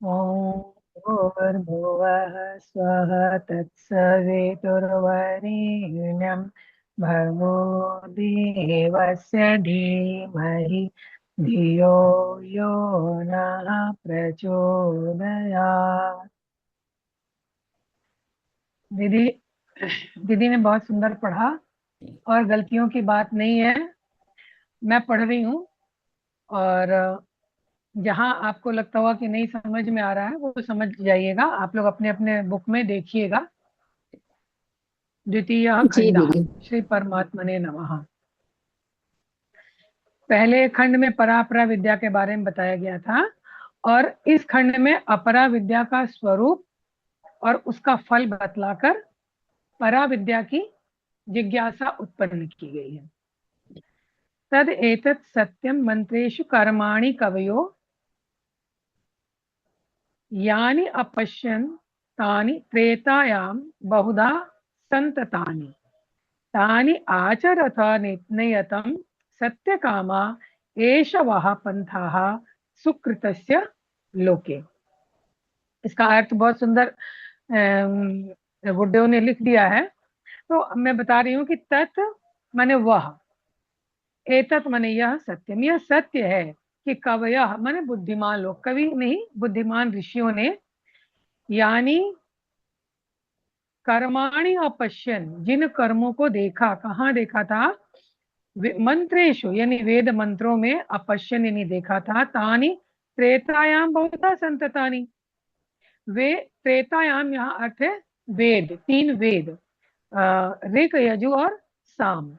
ॐ भूर्भुवः स्वः तत्सवितुर्वरेण्यं भर्गो देवस्य धीमहि धियो यो नः प्रचोदयात्। दीदी दीदी ने बहुत सुंदर पढ़ा और गलतियों की बात नहीं है। मैं पढ़ रही हूँ और जहां आपको लगता हुआ कि नहीं समझ में आ रहा है वो समझ जाइएगा। आप लोग अपने अपने बुक में देखिएगा। द्वितीय जी खंड। दीदी। श्री परमात्मने नमः। पहले खंड में परापरा विद्या के बारे में बताया गया था और इस खंड में अपरा विद्या का स्वरूप और उसका फल बतलाकर परा विद्या की जिज्ञासा उत्पन्न की गई है। तद एतत् सत्यम मंत्रेषु कर्माणि कवयो यानि अपश्यन् तानि त्रेतायां बहुधा संततानि तानि आचरथ नियतं सत्यकामा एष वः पंथाः सुकृतस्य लोके। इसका अर्थ बहुत सुंदर गुड्डे ने लिख दिया है। तो मैं बता रही हूँ कि तत् माने वह, एतत् माने यह, सत्यम यह सत्य है कि कवयः माने बुद्धिमान लोग, कवि नहीं बुद्धिमान ऋषियों ने, यानी कर्माणि अपश्यन जिन कर्मों को देखा, कहाँ देखा था, मंत्रेशु यानी वेद मंत्रों में, अपश्यन यानी देखा था, तानी त्रेतायाम बहुधा संततानी, वे त्रेतायाम यहाँ अर्थ है वेद, तीन वेद, ऋक यजु और साम,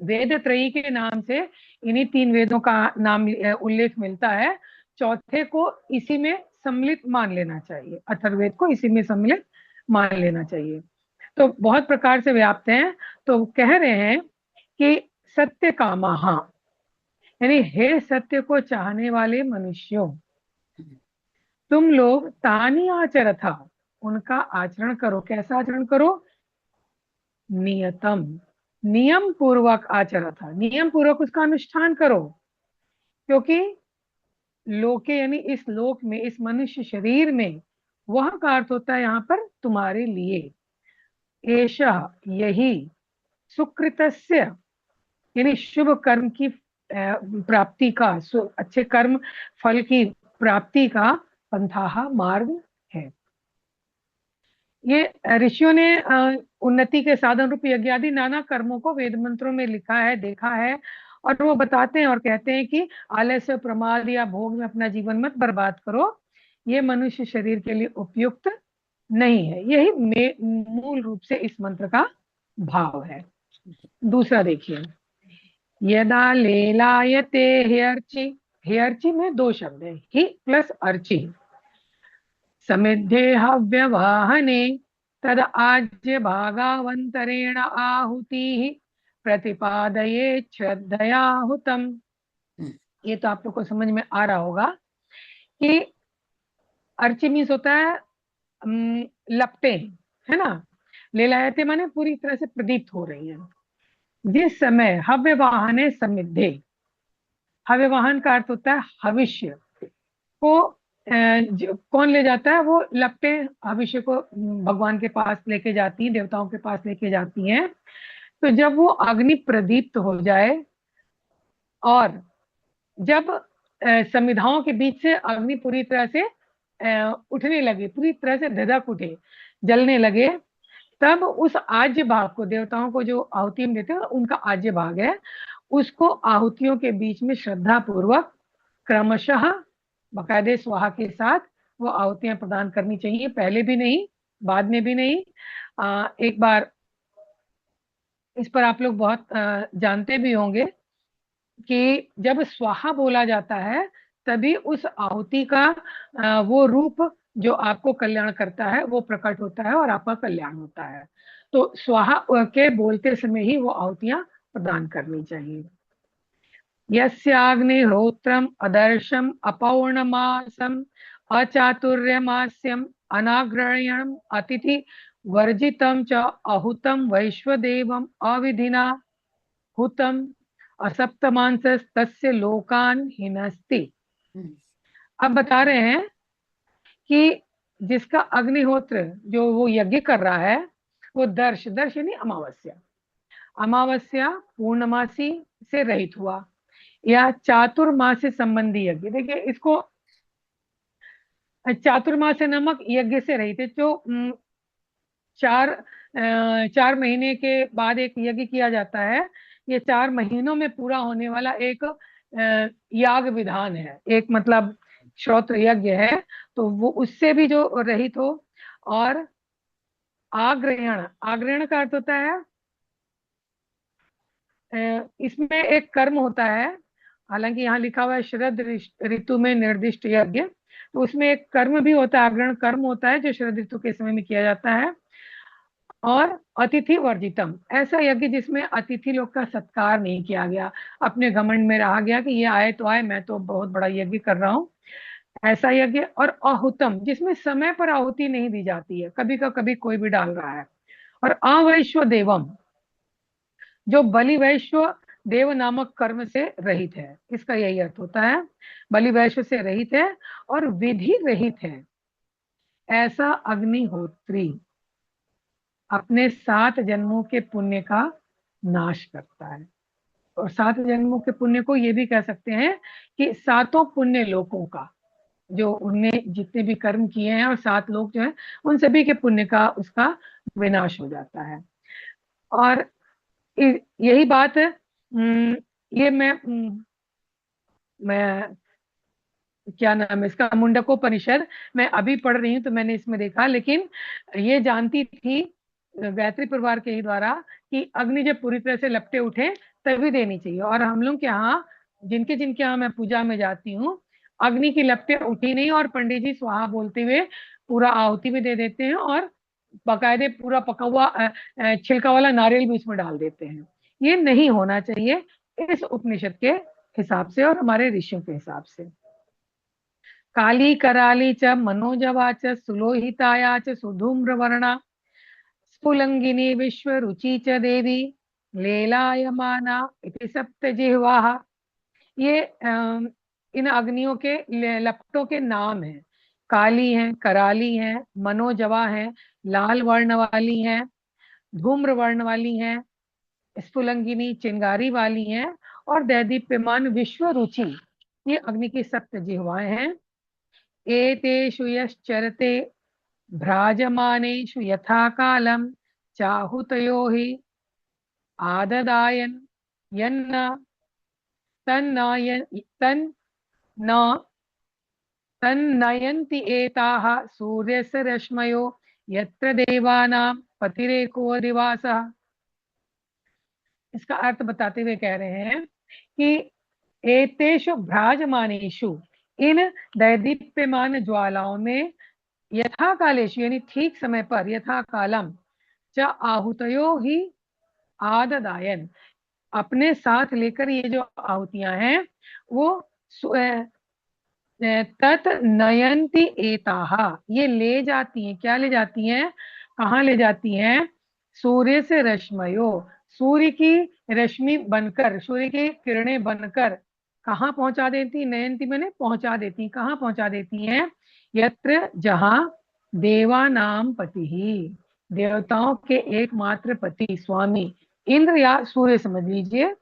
वेद त्रयी के नाम से इन्हीं तीन वेदों का नाम उल्लेख मिलता है। चौथे को इसी में सम्मिलित मान लेना चाहिए, अथर्ववेद को इसी में सम्मिलित मान लेना चाहिए। तो बहुत प्रकार से व्याप्त हैं। तो कह रहे हैं कि सत्य कामा, यानी हे सत्य को चाहने वाले मनुष्यों, तुम लोग तानी आचर था, उनका आचरण करो। कैसा आचरण करो? नियतम, नियम पूर्वक आचर था, नियम पूर्वक उसका अनुष्ठान करो। क्योंकि लोके यानी इस लोक में, इस मनुष्य शरीर में, वह का अर्थ होता है यहाँ पर तुम्हारे लिए, एषा यही, सुकृतस्य यानी शुभ कर्म की प्राप्ति का, अच्छे कर्म फल की प्राप्ति का पंथाहा मार्ग है। ये ऋषियों ने उन्नति के साधन रूप यज्ञ आदि नाना कर्मों को वेद मंत्रों में लिखा है, देखा है, और वो बताते हैं और कहते हैं कि आलस्य, प्रमाद या भोग में अपना जीवन मत बर्बाद करो, ये मनुष्य शरीर के लिए उपयुक्त नहीं है। यही मूल रूप से इस मंत्र का भाव है। दूसरा देखिए, यदा लेलायते हेयर्चि, हेयर्चि में दो शब्द है, ही प्लस अर्चि, समिद्धे हव्यवाहने तद आज्य भागावंतरेण आहुति प्रतिपादये श्रद्धया हुतम। ये तो आप लोग को समझ में आ रहा होगा कि अर्ची मीन्स होता है लपटे, है ना। लेलायते माने पूरी तरह से प्रदीप्त हो रही है। जिस समय हव्य वाहने समिद्धे, हव्य वाहन का अर्थ होता है हविष्य को, कौन ले जाता है? वो लपटे हविष्य को भगवान के पास लेके जाती हैं, देवताओं के पास लेके जाती हैं। तो जब वो अग्नि प्रदीप्त हो जाए और जब संविधाओं के बीच से अग्नि पूरी तरह से उठने लगे, पूरी तरह से धधक उठे, जलने लगे, तब उस आज्य भाग को, देवताओं को जो आहुति में देते हैं उनका आज्य भाग है, उसको आहुतियों के बीच में श्रद्धा पूर्वक क्रमशः बकायदे स्वाहा के साथ वो आहुतियां प्रदान करनी चाहिए। पहले भी नहीं, बाद में भी नहीं। एक बार इस पर आप लोग बहुत जानते भी होंगे कि जब स्वाहा बोला जाता है तभी उस आहुति का वो रूप जो आपको कल्याण करता है वो प्रकट होता है और आपका कल्याण होता है। तो स्वाहा के बोलते समय ही वो आहुतियां प्रदान करनी चाहिए। यस्याग्निहोत्रम अदर्शम अपौर्णमासम अचातुर्यमास्यम अनाग्रहणम अतिथि वर्जितम च अहुतम वैश्वदेवम अविधिना हुतम असप्तमांस तस्य लोकान हिनस्ति। अब बता रहे हैं कि जिसका अग्निहोत्र जो वो यज्ञ कर रहा है वो दर्श, दर्श यानी अमावस्या, अमावस्या पूर्णमासी से रहित हुआ, या चातुर्मास संबंधी यज्ञ। देखिए इसको चातुर्मास नामक यज्ञ से रहित है, जो 4 महीने के बाद एक यज्ञ किया जाता है। ये 4 महीनों में पूरा होने वाला एक याग विधान है, एक मतलब श्रोत्र यज्ञ है। तो वो उससे भी जो रहित हो। और आग्रहण, आग्रहण का अर्थ होता है इसमें एक कर्म होता है, हालांकि यहाँ लिखा हुआ है शरद ऋतु में निर्दिष्ट यज्ञ, तो उसमें एक कर्म भी होता है, आग्रहण कर्म होता है जो शरद ऋतु के समय में किया जाता है। और अतिथि वर्जितम, ऐसा यज्ञ जिसमें अतिथि लोग का सत्कार नहीं किया गया, अपने घमंड में रहा गया कि ये आए तो आए, मैं तो बहुत बड़ा यज्ञ कर रहा हूँ, ऐसा यज्ञ। और अहुतम, जिसमें समय पर आहुति नहीं दी जाती है, कभी का कभी कोई भी डाल रहा है। और अवैश्व देवम, जो बलि वैश्व देव नामक कर्म से रहित है, इसका यही अर्थ होता है, बलि वैश्व से रहित है और विधि रहित है, ऐसा अग्निहोत्री अपने 7 जन्मों के पुण्य का नाश करता है। और 7 जन्मों के पुण्य को ये भी कह सकते हैं कि 7 पुण्य लोकों का, जो उनने जितने भी कर्म किए हैं और 7 लोग जो है उन सभी के पुण्य का उसका विनाश हो जाता है। और यही बात है। ये मैं क्या नाम है इसका, मुंडकोपनिषद मैं अभी पढ़ रही हूँ, तो मैंने इसमें देखा, लेकिन ये जानती थी गायत्री परिवार के ही द्वारा कि अग्नि जब पूरी तरह से लपटे उठे तभी देनी चाहिए। और हम लोग के यहाँ, जिनके जिनके यहाँ मैं पूजा में जाती हूँ, अग्नि की लपटे उठी नहीं और पंडित जी स्वाहा बोलते हुए पूरा आहुति भी दे देते हैं, और बाकायदे पूरा पका हुआ छिलका वाला नारियल भी उसमें डाल देते हैं। ये नहीं होना चाहिए इस उपनिषद के हिसाब से और हमारे ऋषियों के हिसाब से। काली कराली च मनोजवा च सुलोहिताया च सुधूम्रवर्णा स्फुलंगिनी विश्व रुचि च देवी लेलायमाना इति सप्त जिह्वाः। ये इन अग्नियों के लपटों के नाम हैं। काली हैं, कराली हैं, मनोजवा हैं, लाल वर्ण वाली हैं, धूम्र वर्ण वाली हैं, स्फुलंगिनी चिंगारी वाली हैं, और दैदीप्यमान विश्व रुचि, ये अग्नि की सप्त जिह्वाएं हैं। एतेषु यश्चरते भ्राजमानेषु यथा कालं चाहुतयो हि आददायन यन्न तन्न तन्नयन्ति एताः सूर्यस्य रश्मयो यत्र देवानां पतिरेको दिवासः। इसका अर्थ बताते हुए कह रहे हैं कि एतेषु भ्राजमानेषु, इन दैदीप्यमान ज्वालाओं में, यथा कालेशु यानी ठीक समय पर, यथा कालम च आहुतयो ही आददायन, अपने साथ लेकर ये जो आहुतियां हैं वो तत् नयंती एताहा, ये ले जाती हैं, क्या ले जाती हैं, कहाँ ले जाती हैं, सूर्य से रश्मयो, सूर्य की रश्मि बनकर, सूर्य की किरणें बनकर कहाँ पहुंचा देती, नयंती मैंने पहुंचा देती, कहाँ पहुंचा देती हैं, यत्र जहां देवानाम पति ही, देवताओं के एकमात्र पति स्वामी इंद्र या सूर्य समझ लीजिए,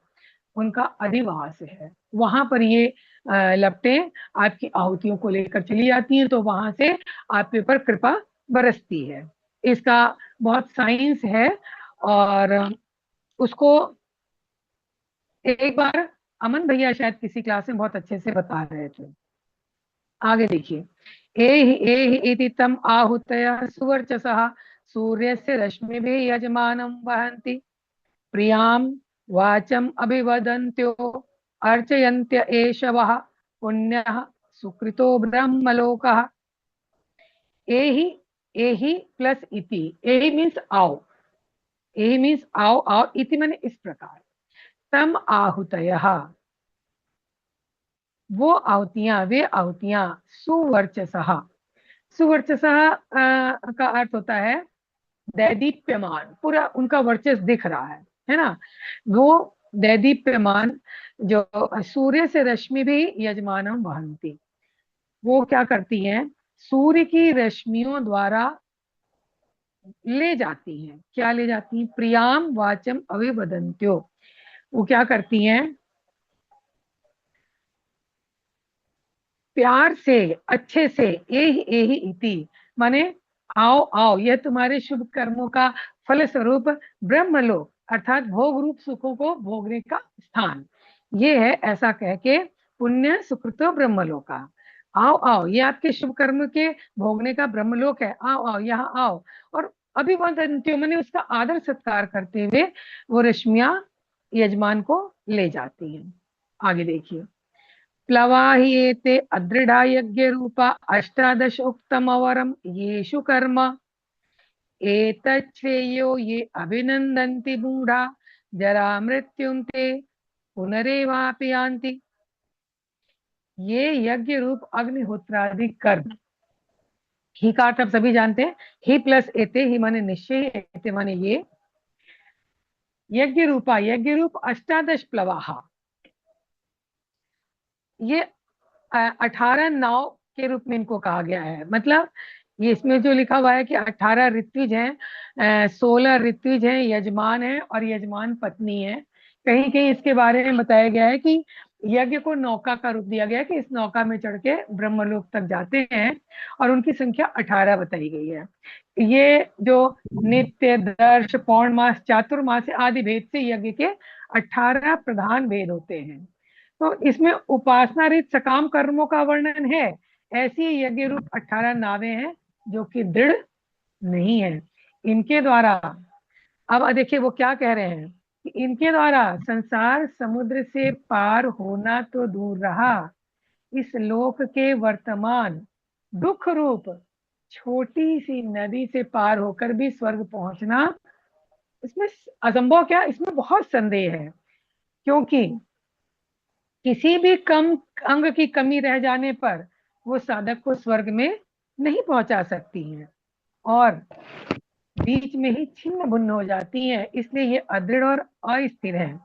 उनका अधिवास है, वहां पर ये लपटें आपकी आहुतियों को लेकर चली जाती हैं, तो वहां से आपके ऊपर कृपा बरसती है। इसका बहुत साइंस है, और उसको एक बार अमन भैया शायद किसी क्लास में बहुत अच्छे से बता रहे थे। आगे देखिए, एहि एहि इति तम आहुतयः सुवर्चसः सूर्यस्य रश्मिभिः यजमानं वहन्ति प्रियां वाचम अभिवदन्त्यो अर्चयन्त्य एषवः पुण्यः सुकृतो ब्रह्मलोकः। एहि, एहि प्लस इति, एहि मीन्स आओ, एहि मीन्स आओ, आओ, इति मैंने इस प्रकार, तम आहुतयः, वो आहुतियां, वे आहुतियां, सुवर्चसः, सुवर्चसः का अर्थ होता है दैदीप्यमान, पूरा उनका वर्चस्व दिख रहा है ना, वो दैदीप्यमान, जो सूर्य से रश्मि भी यजमानम वहंती, वो क्या करती हैं, सूर्य की रश्मियों द्वारा ले जाती हैं। क्या ले जाती हैं? प्रियाम वाचम अभिवदंत्यो। वो क्या करती हैं? प्यार से, अच्छे से, एहि एहि इति, माने आओ आओ, यह तुम्हारे शुभ कर्मों का फल स्वरूप ब्रह्मलोक अर्थात भोग रूप सुखों को भोगने का स्थान ये है, ऐसा कह के पुण्य सुकृतो ब्रह्मलोका, आओ आओ, ये आपके शुभ कर्म के भोगने का ब्रह्मलोक है, आओ आओ, यहाँ आओ। और अभिवदंत्यो मैंने उसका आदर सत्कार करते हुए वो रश्मियां यजमान को ले जाती हैं। आगे देखिए, प्लवाहियेते अदृढ़ा यज्ञ रूपा अष्टादश उत्तमवरम येषु कर्म एतच्छ्रेयो ये अभिनंदन्ति मूढ़ा जरा मृत्युं ते पुनरेवापि यान्ति। ये यज्ञ रूप अग्निहोत्रादि कर्म, ही का अर्थ आप सभी जानते हैं, ही प्लस एते, ही माने निश्चय, एते माने ये, यज्ञ रूपा, यज्ञ रूप अष्टादश प्लवाहा, ये 18 नाव के रूप में इनको कहा गया है। मतलब ये इसमें जो लिखा हुआ है कि 18 ऋत्विज हैं, 16 ऋत्विज हैं, यजमान है और यजमान पत्नी है। कहीं कहीं इसके बारे में बताया गया है कि यज्ञ को नौका का रूप दिया गया है कि इस नौका में चढ़ के ब्रह्मलोक तक जाते हैं और उनकी संख्या 18 बताई गई है। ये जो नित्य, दर्श, पौर्णमास, चातुर्मास आदि भेद से यज्ञ के 18 प्रधान भेद होते हैं। तो इसमें उपासना रित सकाम कर्मों का वर्णन है। ऐसी यज्ञ रूप 18 नावें हैं जो कि दृढ़ नहीं है। इनके द्वारा, अब देखिए वो क्या कह रहे हैं कि इनके द्वारा संसार समुद्र से पार होना तो दूर रहा, इस लोक के वर्तमान दुख रूप छोटी सी नदी से पार होकर भी स्वर्ग पहुंचना, इसमें असंभव क्या, इसमें बहुत संदेह है। क्योंकि किसी भी कम अंग की कमी रह जाने पर वो साधक को स्वर्ग में नहीं पहुंचा सकती है और बीच में ही छिन्न भिन्न हो जाती है। इसलिए ये अदृढ़ और अस्थिर है।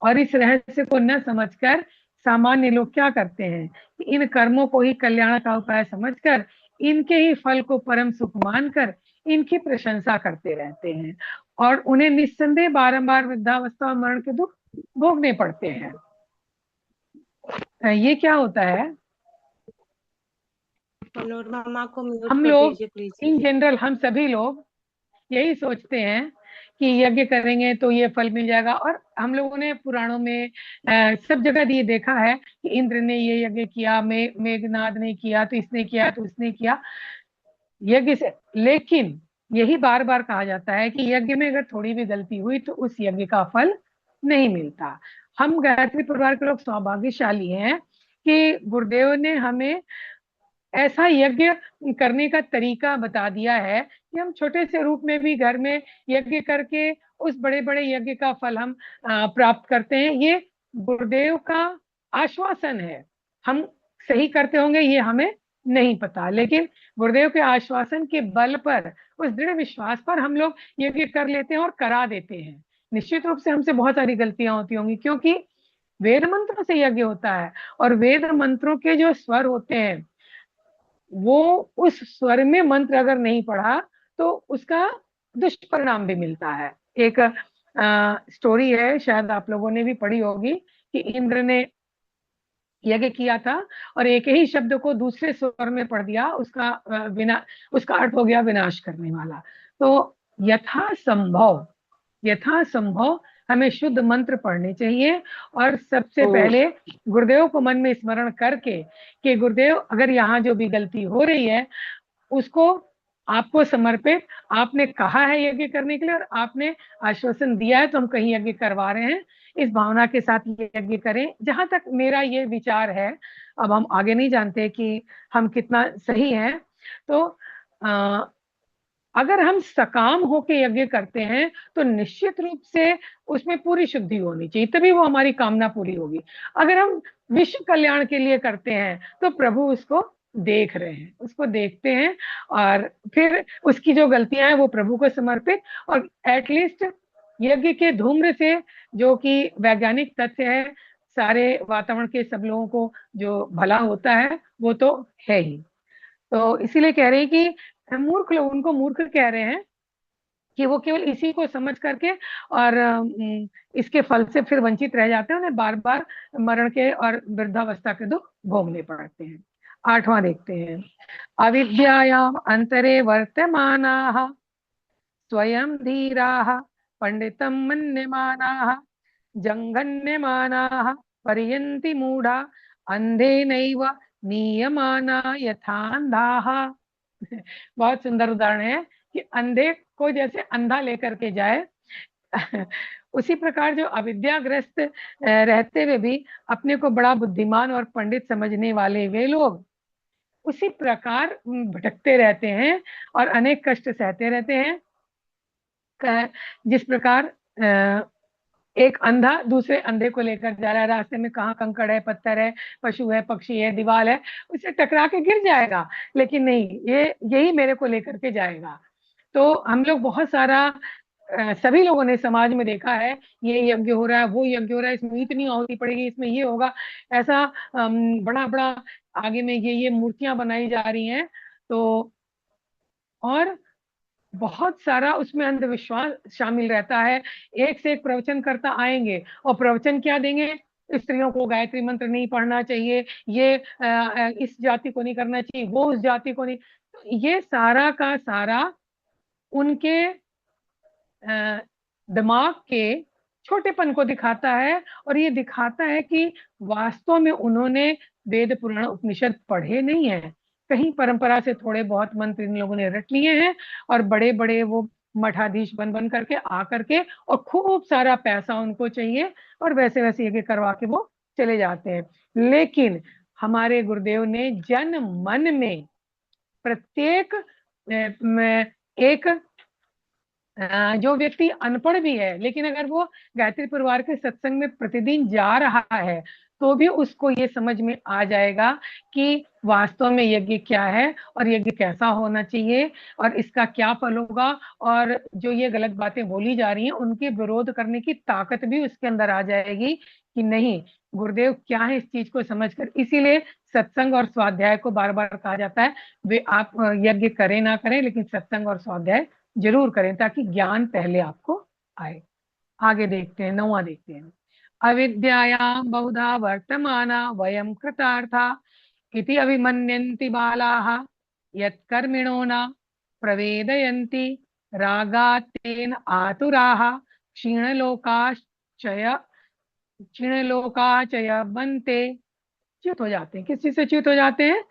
और इस रहस्य को न समझकर सामान्य लोग क्या करते हैं कि इन कर्मों को ही कल्याण का उपाय समझकर इनके ही फल को परम सुख मानकर इनकी प्रशंसा करते रहते हैं और उन्हें निस्संदेह बारंबार वृद्धावस्था और मरण के दुख भोगने पड़ते हैं। ये क्या होता है? मनोरमा को म्यूट हम कर लोग दीजिए प्लीज। इन जनरल, हम सभी लोग यही सोचते हैं कि यज्ञ करेंगे तो ये फल मिल जाएगा। और हम लोगों ने पुराणों में सब जगह ये देखा है कि इंद्र ने ये यज्ञ किया, मेघनाद ने किया तो इसने किया तो उसने किया यज्ञ से। लेकिन यही बार बार कहा जाता है कि यज्ञ में अगर थोड़ी भी गलती हुई तो उस यज्ञ का फल नहीं मिलता। हम गायत्री परिवार के लोग सौभाग्यशाली हैं कि गुरुदेव ने हमें ऐसा यज्ञ करने का तरीका बता दिया है कि हम छोटे से रूप में भी घर में यज्ञ करके उस बड़े बड़े यज्ञ का फल हम प्राप्त करते हैं। ये गुरुदेव का आश्वासन है। हम सही करते होंगे ये हमें नहीं पता, लेकिन गुरुदेव के आश्वासन के बल पर, उस दृढ़ विश्वास पर हम लोग यज्ञ कर लेते हैं और करा देते हैं। निश्चित रूप से हमसे बहुत सारी गलतियां होती होंगी क्योंकि वेद मंत्रों से यज्ञ होता है और वेद मंत्रों के जो स्वर होते हैं वो उस स्वर में मंत्र अगर नहीं पढ़ा तो उसका दुष्परिणाम भी मिलता है। एक स्टोरी है, शायद आप लोगों ने भी पढ़ी होगी कि इंद्र ने यज्ञ किया था और एक ही शब्द को दूसरे स्वर में पढ़ दिया, उसका अर्थ हो गया विनाश करने वाला। तो यथासंभव यथासंभव हमें शुद्ध मंत्र पढ़ने चाहिए और सबसे पहले गुरुदेव को मन में स्मरण करके कि गुरुदेव अगर यहाँ जो भी गलती हो रही है उसको आपको समर्पित, आपने कहा है यज्ञ करने के लिए और आपने आश्वासन दिया है तो हम कहीं यज्ञ करवा रहे हैं, इस भावना के साथ यज्ञ करें। जहां तक मेरा ये विचार है, अब हम आगे नहीं जानते कि हम कितना सही हैं, तो अगर हम सकाम होके यज्ञ करते हैं तो निश्चित रूप से उसमें पूरी शुद्धि होनी चाहिए, तभी वो हमारी कामना पूरी होगी। अगर हम विश्व कल्याण के लिए करते हैं तो प्रभु उसको देख रहे हैं, उसको देखते हैं और फिर उसकी जो गलतियां हैं वो प्रभु को समर्पित, और एटलीस्ट यज्ञ के धूम्र से, जो कि वैज्ञानिक तथ्य है, सारे वातावरण के सब लोगों को जो भला होता है वो तो है ही। तो इसीलिए कह रहे हैं कि मूर्ख लोग, उनको मूर्ख कह रहे हैं कि वो केवल इसी को समझ करके और इसके फल से फिर वंचित रह जाते हैं, उन्हें बार बार मरण के और वृद्धावस्था के दुख भोगने पड़ते हैं। 8वां देखते हैं। अविद्यायाम अंतरे वर्तमानाः स्वयं धीराः पंडितम मन्यमानाः जंघन्यमानाः पर्यन्ति मूढ़ा अंधेनैव नीयमाना यथांधाः। बहुत सुंदर उदाहरण है कि अंधे को जैसे अंधा लेकर के जाए उसी प्रकार जो अविद्याग्रस्त रहते हुए भी अपने को बड़ा बुद्धिमान और पंडित समझने वाले वे लोग उसी प्रकार भटकते रहते हैं और अनेक कष्ट सहते रहते हैं। जिस प्रकार एक अंधा दूसरे अंधे को लेकर जा रहा है, रास्ते में कहाँ कंकड़ है, पत्थर है, पशु है, पक्षी है, दीवार है, उसे टकरा के गिर जाएगा, लेकिन नहीं, ये यही मेरे को लेकर के जाएगा। तो हम लोग बहुत सारा सभी लोगों ने समाज में देखा है, ये यज्ञ हो रहा है, वो यज्ञ हो रहा है, इसमें इतनी आहुति पड़ेगी, इसमें ये होगा, ऐसा बड़ा बड़ा आगे में ये मूर्तियां बनाई जा रही हैं। तो और बहुत सारा उसमें अंधविश्वास शामिल रहता है। एक से एक प्रवचन करता आएंगे और प्रवचन क्या देंगे, स्त्रियों को गायत्री मंत्र नहीं पढ़ना चाहिए, ये इस जाति को नहीं करना चाहिए, वो उस जाति को नहीं। तो ये सारा का सारा उनके दिमाग के छोटेपन को दिखाता है, और ये दिखाता है कि वास्तव में उन्होंने वेद पुराण उपनिषद पढ़े नहीं है, कहीं परंपरा से थोड़े बहुत मंत्र इन लोगों ने रट लिए हैं, और बड़े बड़े वो मठाधीश बन बन करके आ करके, और खूब सारा पैसा उनको चाहिए, और वैसे वैसे ये करवा के वो चले जाते हैं। लेकिन हमारे गुरुदेव ने जन मन में प्रत्येक एक जो व्यक्ति अनपढ़ भी है, लेकिन अगर वो गायत्री परिवार के सत्संग में प्रतिदिन जा रहा है, तो भी उसको ये समझ में आ जाएगा कि वास्तव में यज्ञ क्या है और यज्ञ कैसा होना चाहिए और इसका क्या फल होगा, और जो ये गलत बातें बोली जा रही हैं उनके विरोध करने की ताकत भी उसके अंदर आ जाएगी कि नहीं, गुरुदेव क्या है, इस चीज को समझकर। इसीलिए सत्संग और स्वाध्याय को बार बार कहा जाता है, वे आप यज्ञ करें ना करें, लेकिन सत्संग और स्वाध्याय जरूर करें, ताकि ज्ञान पहले आपको आए। आगे देखते हैं, 9वां देखते हैं। अविद्यायां बहुधा वर्तमाना वयं कृतार्था इति अभिमन्यन्ति बालाः यत्कर्मिणो न प्रवेदयन्ति रागात् तेन आतुराः क्षीणलोकाश्चय क्षीणलोकाचय बनते। च्युत हो जाते हैं, किस चीज से च्युत हो जाते हैं?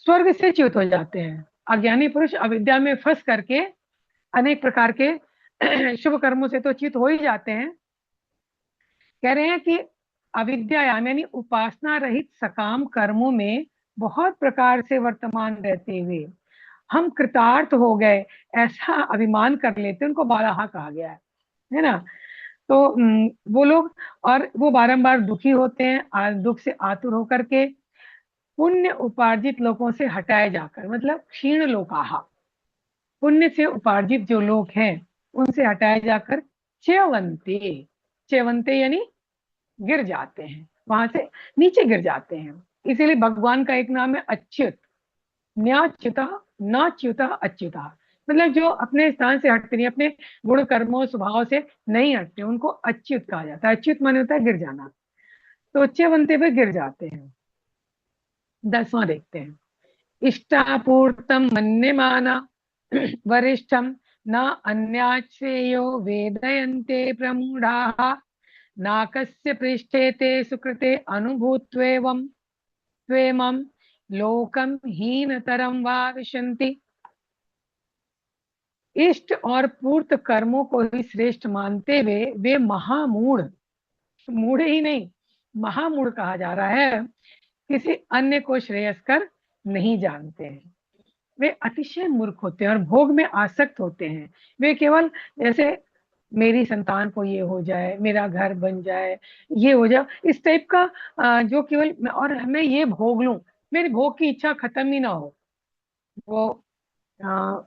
स्वर्ग से च्युत हो जाते हैं। अज्ञानी पुरुष अविद्या में फंस करके अनेक प्रकार के शुभ कर्मों से तो च्युत हो ही जाते हैं। कह रहे हैं कि अविद्यायाम यानी उपासना रहित सकाम कर्मों में बहुत प्रकार से वर्तमान रहते हुए हम कृतार्थ हो गए, ऐसा अभिमान कर लेते, उनको बालाहा कहा गया है ना। तो वो लोग, और वो बारंबार दुखी होते हैं, दुख से आतुर होकर के पुण्य उपार्जित लोगों से हटाए जाकर, मतलब क्षीण लोकाहा, पुण्य से उपार्जित जो लोग हैं उनसे हटाए जाकर च्यवंते, च्यवंते यानी गिर जाते हैं, वहां से नीचे गिर जाते हैं। इसीलिए भगवान का एक नाम है अच्युत, न्याच्युत, नाच्युत, अच्युत, मतलब जो अपने स्थान से हटते नहीं, अपने गुण कर्मों स्वभाव से नहीं हटते, उनको अच्युत कहा जाता है। अच्युत माने होता है गिर जाना, तो च्यवंते पे गिर जाते हैं। 10वां देखते हैं। इष्टापूर्तम मन्यमाना वरिष्ठम न अन्याश्रेयो वेदयन्ते प्रमूढ़ाः नाकस्य पृष्ठे ते सुकृते अनुभूत्वेवं त्वेमं लोकम हीनतरम वा विशन्ति। इष्ट और पूर्त कर्मों को ही श्रेष्ठ मानते हुए वे महामूढ़, मूढ़ ही नहीं महामूढ़ कहा जा रहा है, किसी अन्य को श्रेयस्कर नहीं जानते हैं। वे अतिशय मूर्ख होते हैं और भोग में आसक्त होते हैं। वे केवल जैसे मेरी संतान को ये हो जाए, मेरा घर बन जाए, ये हो जाए, इस टाइप का जो केवल, और मैं ये भोग लूं, मेरी भोग की इच्छा खत्म ही ना हो। वो अ,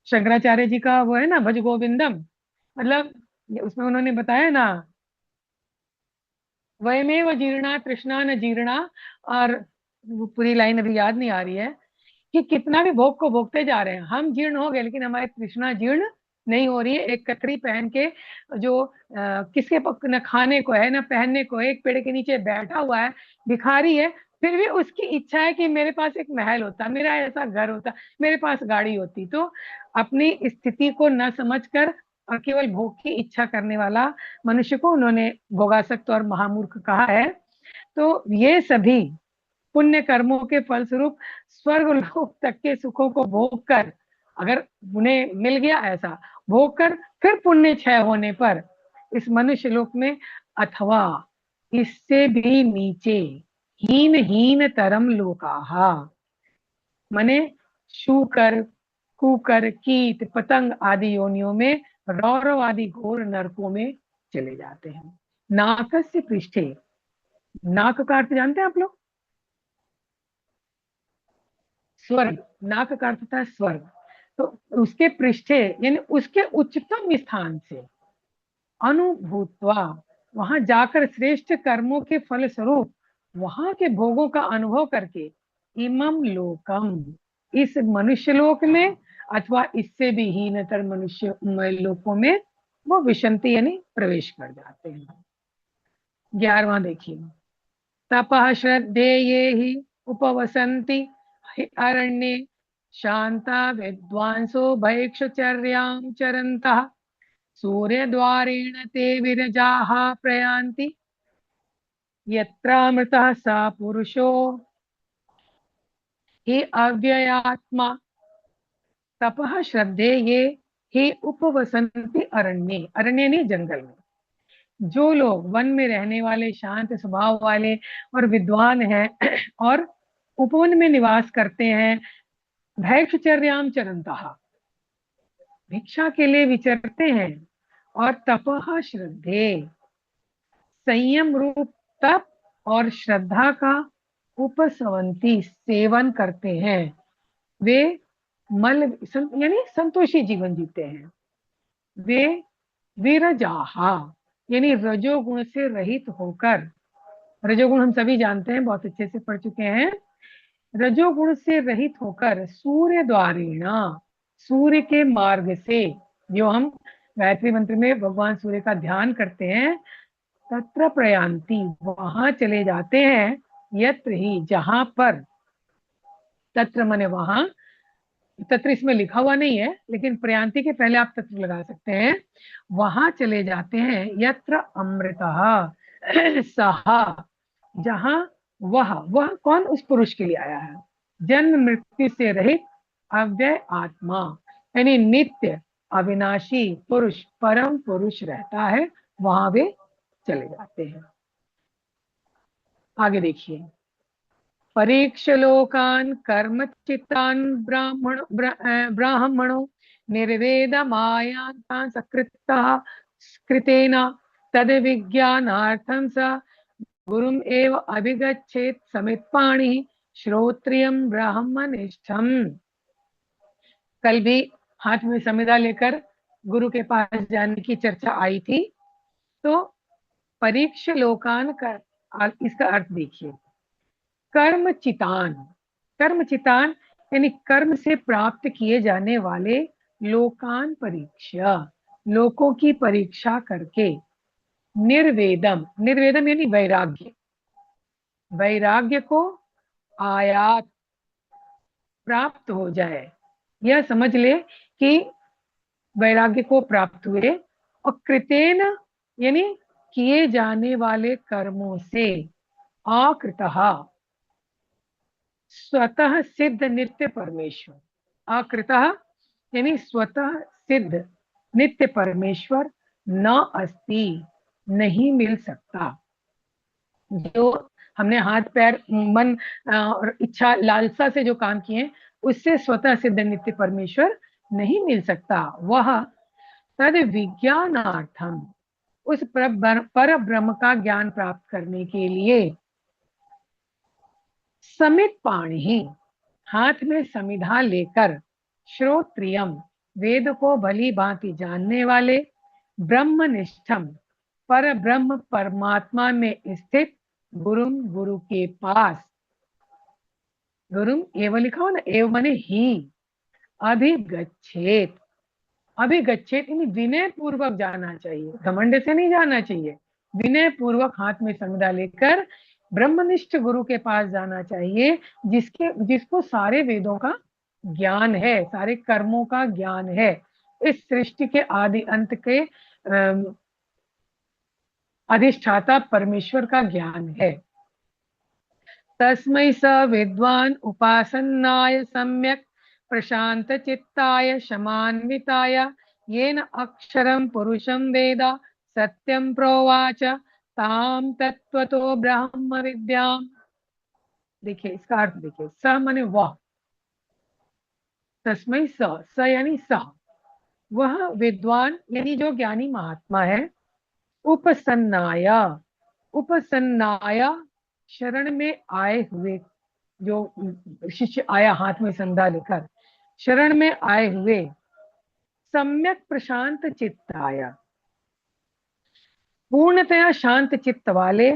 शंकराचार्य जी का वो है ना, भज गोविंदम, मतलब उसमें उन्होंने बताया ना, वयमेव जीर्णा तृष्णा न जीर्णा, और वो पूरी लाइन अभी याद नहीं आ रही है, कि कितना भी भोग को भोगते जा रहे हैं, हम जीर्ण हो गए लेकिन हमारी तृष्णा जीर्ण नहीं हो रही है। एक कतरी पहन के जो किसके न खाने को है न पहनने को है, एक पेड़ के नीचे बैठा हुआ है, भिखारी है, फिर भी उसकी इच्छा है कि मेरे पास एक महल होता, मेरा ऐसा घर होता, मेरे पास गाड़ी होती। तो अपनी स्थिति को न समझकर और केवल भोग की इच्छा करने वाला मनुष्य को उन्होंने भोगासक्त और महामूर्ख कहा है। तो ये सभी पुण्य कर्मों के फलस्वरूप स्वर्ग लोक तक के सुखों को भोग कर, अगर उन्हें मिल गया ऐसा भोग कर, फिर पुण्य क्षय होने पर इस मनुष्य लोक में अथवा इससे भी नीचे हीन हीन तरम लोकाहा, माने शूकर कुकर कीट पतंग आदि योनियों में रौरव आदि घोर नरकों में चले जाते हैं। नाकस्य पृष्ठे, नाक का अर्थ जानते हैं आप लोग? स्वर्ग, नाक का अर्थ था स्वर्ग। तो उसके पृष्ठे यानी उसके उच्चतम स्थान से अनुभूतवा, वहां जाकर श्रेष्ठ कर्मों के फल स्वरूप वहां के भोगों का अनुभव करके इमम लोकम, इस मनुष्य लोक में अथवा इससे भी हीनतर मनुष्य लोकों में वो विशंति यानी प्रवेश कर जाते हैं। 11वां देखिए, तपः श्रद्धेये हि उपवसन्ति अरण्ये शांता विद्वांसो भैक्षचर्यां चरन्तः सूर्यद्वारेण ते विरजाः प्रयान्ति यत्रामृतः स पुरुषो हि अव्ययात्मा। तपः श्रद्धेये हि उपवसन्ति अरण्ये, अरण्य नहीं जंगल में। जो लोग वन में रहने वाले शांत स्वभाव वाले और विद्वान हैं और उपवन में निवास करते हैं, भैक्षचर्याम चरन्तः, भिक्षा के लिए विचरते हैं, और तपः श्रद्धे, संयम रूप तप और श्रद्धा का उपसवंती सेवन करते हैं, वे मल यानी संतोषी जीवन जीते हैं। वे विरजाहा यानी रजोगुण से रहित होकर, रजोगुण हम सभी जानते हैं, बहुत अच्छे से पढ़ चुके हैं, रजोगुण से रहित होकर सूर्य द्वारेणा, सूर्य के मार्ग से, जो हम गायत्री मंत्र में भगवान सूर्य का ध्यान करते हैं, तत्र प्रयांति, वहां चले जाते हैं, यत्र ही, जहां पर, तत्र माने वहां, तत्र इसमें लिखा हुआ नहीं है लेकिन प्रयांति के पहले आप तत्र लगा सकते हैं, वहां चले जाते हैं, यत्र अमृतः सहा, जहां वह कौन, उस पुरुष के लिए आया है, जन्म मृत्यु से रहित अव्यय आत्मा, यानी नित्य अविनाशी पुरुष, परम पुरुष रहता है, वहां वे चले जाते हैं। आगे देखिए, परीक्ष लोकान कर्मचितान ब्राह्मणो निर्वेद मायां सकृतः कृतेन तद विज्ञानार्थं स गुरुम एव अभिगच्छेत समित्पाणि श्रोत्रियम ब्राह्मनिष्ठम। कल भी हाथ में समिधा लेकर गुरु के पास जाने की चर्चा आई थी। तो परीक्ष लोकान का इसका अर्थ देखिए, कर्मचितान, कर्मचितान यानी कर्म से प्राप्त किए जाने वाले, लोकान परीक्षा, लोकों की परीक्षा करके, निर्वेदम, निर्वेदम यानी वैराग्य, वैराग्य को आयात प्राप्त हो जाए, यह समझ ले कि वैराग्य को प्राप्त हुए, और कृतेन यानी किए जाने वाले कर्मों से, आकृतः स्वतः सिद्ध नित्य परमेश्वर, आकृतः यानी स्वतः सिद्ध नित्य परमेश्वर न अस्ति, नहीं मिल सकता। जो हमने हाथ पैर मन और इच्छा लालसा से जो काम किए, उससे स्वतः सिद्ध नित्य परमेश्वर नहीं मिल सकता। वह तद विज्ञानार्थम, उस पर ब्रह्म का ज्ञान प्राप्त करने के लिए, समित पाणि, हाथ में समिधा लेकर, श्रोत्रियम, वेद को भली भांति जानने वाले, ब्रह्मनिष्ठम, पर ब्रह्म परमात्मा में स्थित, गुरु, गुरु के पास, गुरुम एव लिखा हो ना, एव माने ही, अभिगच्छेत, अभिगच्छेत यानी विनय पूर्वक जाना चाहिए, घमंड से नहीं जाना चाहिए, विनय पूर्वक हाथ में संविदा लेकर ब्रह्मनिष्ठ गुरु के पास जाना चाहिए, जिसको सारे वेदों का ज्ञान है, सारे कर्मों का ज्ञान है, इस सृष्टि के आदि अंत के अधिष्ठाता परमेश्वर का ज्ञान है। तस्मै स विद्वान उपासन्नाय सम्यक प्रशांत चित्ताय शमान्विताय येन अक्षरं पुरुषं वेद सत्यं प्रोवाच ताम तत्वतो ब्रह्म विद्याम। देखिए इसका अर्थ देखिए, स माने वह, तस्मै स, स यानी स, वह विद्वान यानी जो ज्ञानी महात्मा है, उपसन्नाय, उपसन्नाय शरण में आए हुए, जो शिष्य आया हाथ में संधा लेकर शरण में आए हुए, सम्यक प्रशांत चित्त आया, पूर्णतया शांत चित्त वाले,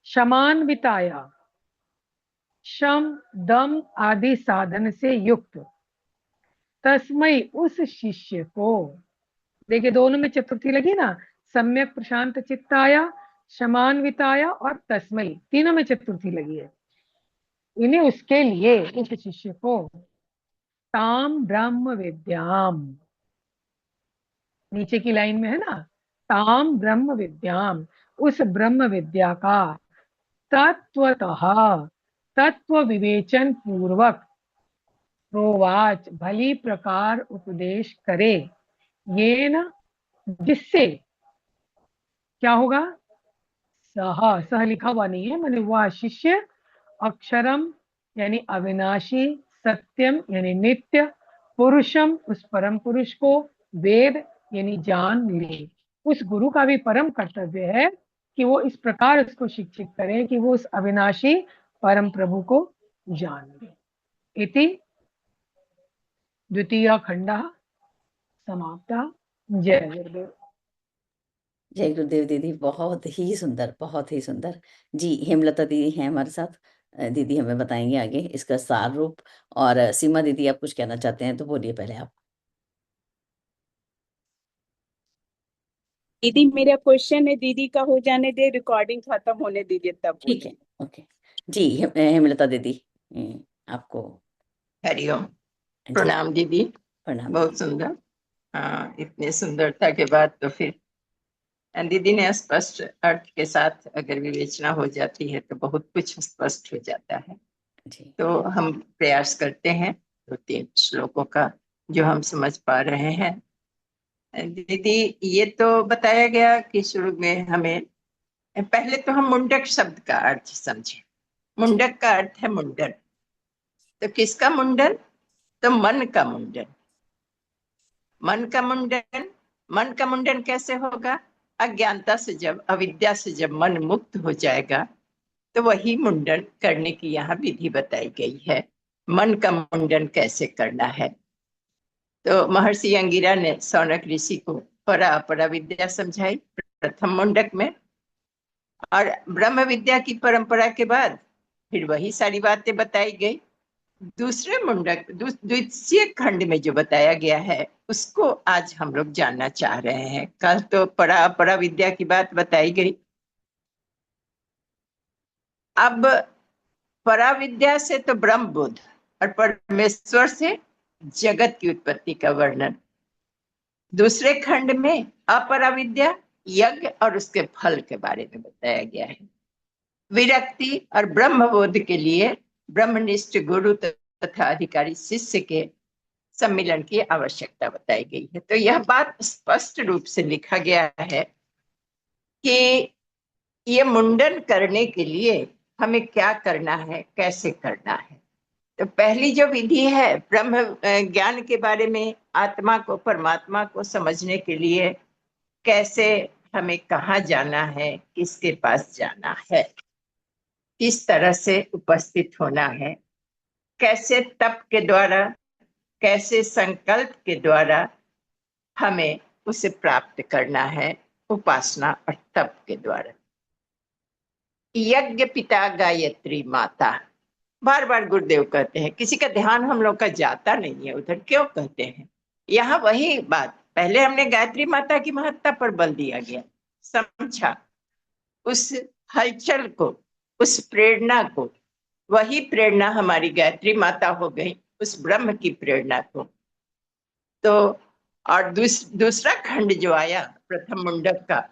शमान्विताया, शम दम आदि साधन से युक्त, तस्मय उस शिष्य को, देखिए दोनों में चतुर्थी लगी ना, सम्यक प्रशांत चित्ताया, शमान्विताया और तस्मय, तीनों में चतुर्थी लगी है, इन्हें उसके लिए, उस शिष्य को ताम ब्रह्म विद्याम, नीचे की लाइन में है ना, ताम ब्रह्म विद्याम, उस ब्रह्म विद्या का तत्वतः, तत्व विवेचन पूर्वक, प्रोवाच भली प्रकार उपदेश करे, ये न, जिससे क्या होगा, सह, सह लिखा हुआ नहीं है, मैंने वह शिष्य, अक्षरम यानी अविनाशी, सत्यम यानी नित्य, पुरुषम उस परम पुरुष को, वेद यानी जान ले। उस गुरु का भी परम कर्तव्य है कि वो इस प्रकार उसको शिक्षित करे कि वो उस अविनाशी परम प्रभु को जान ले। इति द्वितीय खंड समाप्त। जय गुरुदेव। जय गुरुदेव दीदी, बहुत ही सुंदर, बहुत ही सुंदर। जी हेमलता दीदी हैं हमारे साथ, दीदी हमें बताएंगे आगे इसका सार रूप। और सीमा दीदी आप कुछ कहना चाहते हैं तो बोलिए पहले आप। दीदी मेरा क्वेश्चन है, दीदी का हो जाने दे, रिकॉर्डिंग खत्म होने दीजिए तब ठीक है, ओके। जी हेमलता दीदी, आपको हरिओम। जी प्रणाम दीदी। प्रणाम। बहुत सुंदर। इतने सुंदरता के बाद तो फिर दीदी ने स्पष्ट अर्थ के साथ अगर विवेचना हो जाती है तो बहुत कुछ स्पष्ट हो जाता है। जी तो हम प्रयास करते हैं 2-3 श्लोकों का जो हम समझ पा रहे हैं। दीदी ये तो बताया गया कि शुरू में हमें, पहले तो हम मुंडक शब्द का अर्थ समझे। मुंडक का अर्थ है मुंडन। तो किसका मुंडन? तो मन का मुंडन। मन का मुंडन, मन का मुंडन कैसे होगा? अज्ञानता से जब, अविद्या से जब मन मुक्त हो जाएगा तो वही मुंडन करने की यहाँ विधि बताई गई है। मन का मुंडन कैसे करना है? तो महर्षि अंगिरा ने सौनक ऋषि को परा अपरा विद्या समझाई प्रथम मुंडक में, और ब्रह्म विद्या की परंपरा के बाद फिर वही सारी बातें बताई गई। दूसरे मुंडक, द्वितीय खंड में जो बताया गया है उसको आज हम लोग जानना चाह रहे हैं। कल तो परा विद्या की बात बताई गई। अब परा विद्या से तो ब्रह्म बोध और परमेश्वर से जगत की उत्पत्ति का वर्णन। दूसरे खंड में अपरा विद्या, यज्ञ और उसके फल के बारे में बताया गया है। विरक्ति और ब्रह्मबोध के लिए ब्रह्मनिष्ठ गुरु तथा अधिकारी शिष्य के सम्मिलन की आवश्यकता बताई गई है। तो यह बात स्पष्ट रूप से लिखा गया है कि ये मुंडन करने के लिए हमें क्या करना है, कैसे करना है। तो पहली जो विधि है ब्रह्म ज्ञान के बारे में, आत्मा को, परमात्मा को समझने के लिए कैसे हमें कहाँ जाना है, किसके पास जाना है, किस तरह से उपस्थित होना है, कैसे तप के द्वारा, कैसे संकल्प के द्वारा हमें उसे प्राप्त करना है, उपासना और तप के द्वारा। यज्ञ पिता गायत्री माता, बार बार गुरुदेव कहते हैं, किसी का ध्यान हम लोग का जाता नहीं है उधर, क्यों कहते हैं? यहाँ वही बात, पहले हमने गायत्री माता की महत्ता पर बल दिया गया, समझा उस हलचल को, उस प्रेरणा को, वही प्रेरणा हमारी गायत्री माता हो गई, उस ब्रह्म की प्रेरणा को। तो और दूसरा खंड जो आया प्रथम मुंडक का,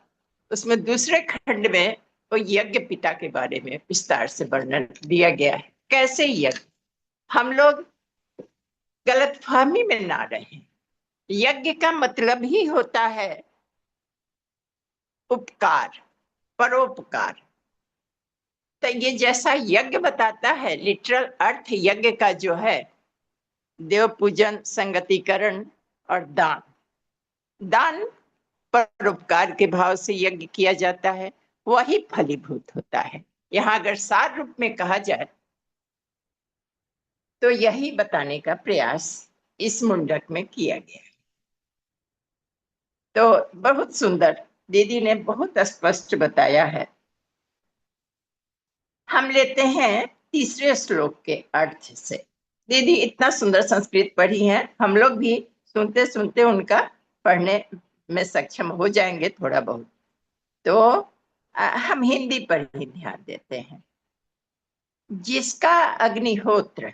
उसमें दूसरे खंड में वो यज्ञ पिता के बारे में विस्तार से वर्णन दिया गया है। कैसे यज्ञ, हम लोग गलतफहमी में ना रहे। यज्ञ का मतलब ही होता है उपकार, परोपकार। तो ये जैसा यज्ञ बताता है, लिटरल अर्थ यज्ञ का जो है देव पूजन, संगतिकरण और दान। दान परोपकार के भाव से यज्ञ किया जाता है, वही फलीभूत होता है। यहाँ अगर सार रूप में कहा जाए तो यही बताने का प्रयास इस मुंडक में किया गया। तो बहुत सुंदर दीदी ने बहुत स्पष्ट बताया है। हम लेते हैं तीसरे श्लोक के अर्थ से। दीदी इतना सुंदर संस्कृत पढ़ी है, हम लोग भी सुनते सुनते उनका पढ़ने में सक्षम हो जाएंगे थोड़ा बहुत। तो हम हिंदी पर ही ध्यान देते हैं। जिसका अग्निहोत्र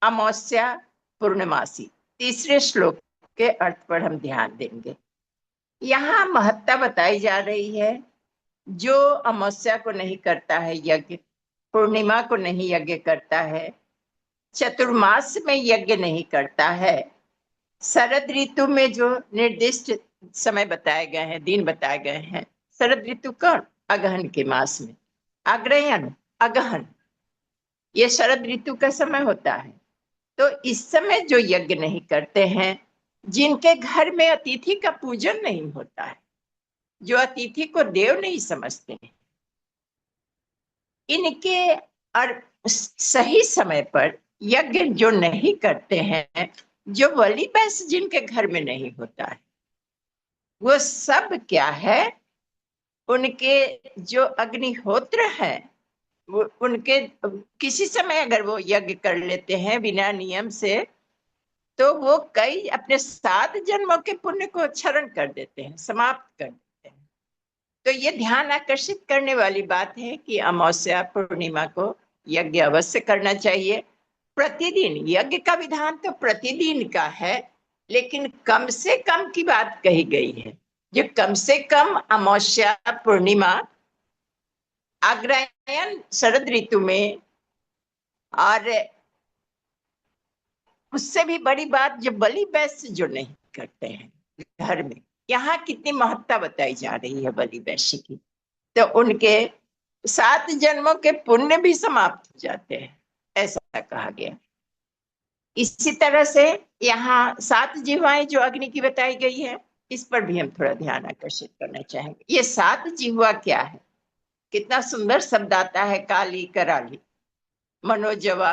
अमावस्या पूर्णमासी, तीसरे श्लोक के अर्थ पर हम ध्यान देंगे। यहाँ महत्ता बताई जा रही है। जो अमावस्या को नहीं करता है यज्ञ, पूर्णिमा को नहीं यज्ञ करता है, चतुर्मास में यज्ञ नहीं करता है, शरद ऋतु में जो निर्दिष्ट समय बताए गए हैं, दिन बताए गए हैं, शरद ऋतु कौन? अगहन के मास में, अग्रयण अगहन, ये शरद ऋतु का समय होता है। तो इस समय जो यज्ञ नहीं करते हैं, जिनके घर में अतिथि का पूजन नहीं होता है, जो अतिथि को देव नहीं समझते हैं, इनके और सही समय पर यज्ञ जो नहीं करते हैं, जो बलि पैस जिनके घर में नहीं होता है, वो सब क्या है, उनके जो अग्निहोत्र है, वो उनके किसी समय अगर वो यज्ञ कर लेते हैं बिना नियम से, तो वो कई अपने 7 जन्मों के पुण्य को क्षरण कर देते हैं, समाप्त कर देते हैं। तो ये ध्यान आकर्षित करने वाली बात है कि अमावस्या पूर्णिमा को यज्ञ अवश्य करना चाहिए। प्रतिदिन यज्ञ का विधान तो प्रतिदिन का है, लेकिन कम से कम की बात कही गई है। जो कम से कम अमावस्या पूर्णिमा अग्रहायण शरद ऋतु में, और उससे भी बड़ी बात जो बलि वैश्य जो नहीं करते हैं घर में, यहाँ कितनी महत्ता बताई जा रही है बलि वैश्य की। तो उनके 7 जन्मों के पुण्य भी समाप्त हो जाते हैं, ऐसा कहा गया। इसी तरह से यहाँ 7 जिह्वाएं जो अग्नि की बताई गई है, इस पर भी हम थोड़ा ध्यान आकर्षित करना चाहेंगे। ये 7 जिह्वा क्या है? कितना सुंदर शब्द आता है, काली, कराली, मनोजवा,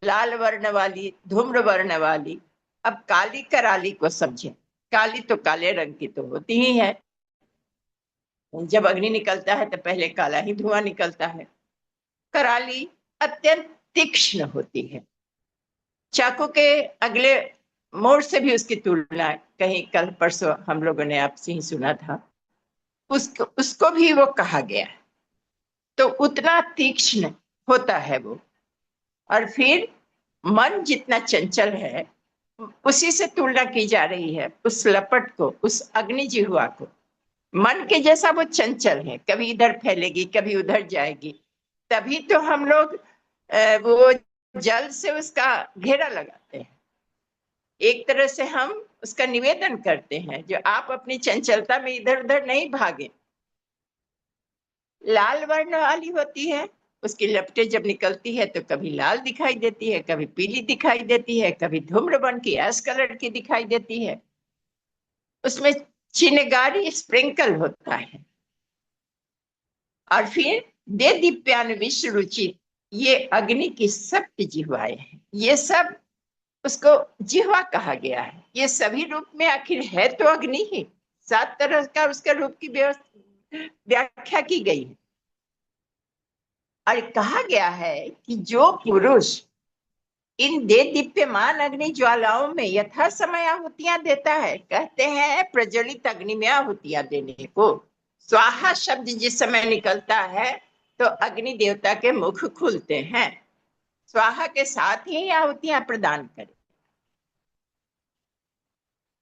लाल वर्ण वाली, धूम्र वर्ण वाली। अब काली कराली को समझें। काली तो काले रंग की तो होती ही है, जब अग्नि निकलता है तो पहले काला ही धुआं निकलता है। कराली अत्यंत तीक्ष्ण होती है, चाकू के अगले मोड़ से भी उसकी तुलना कहीं कल परसों हम लोगों ने आपसे ही सुना था, उसको भी वो कहा गया है। तो उतना तीक्ष्ण होता है वो। और फिर मन जितना चंचल है, उसी से तुलना की जा रही है, उस लपट को, उस अग्नि जिह्वा को। मन के जैसा वो चंचल है, कभी इधर फैलेगी कभी उधर जाएगी। तभी तो हम लोग वो जल से उसका घेरा लगाते हैं। एक तरह से हम उसका निवेदन करते हैं, जो आप अपनी चंचलता में इधर उधर नहीं भागे। लाल वर्ण वाली होती है, उसकी लपटें जब निकलती है तो कभी लाल दिखाई देती है, कभी पीली दिखाई देती है, कभी धूम्रवन की ऐश कलर की दिखाई देती है। उसमें चिनगारी स्प्रिंकल होता है। और फिर दे दीप्यान विश्व रुचि, ये अग्नि की 7 जिह्वाएं हैं। ये सब उसको जिह्वा कहा गया है। ये सभी रूप में आखिर है तो अग्नि ही, 7 तरह का उसका रूप की व्याख्या की गई है। और कहा गया है कि जो पुरुष इन दे दीप्यमान अग्नि ज्वालाओं में यथा समय आहुतियां देता है, कहते हैं प्रज्वलित अग्नि में आहुतियां देने को स्वाहा शब्द जिस समय निकलता है तो अग्नि देवता के मुख खुलते हैं, स्वाहा के साथ ही आहुतियां प्रदान करे,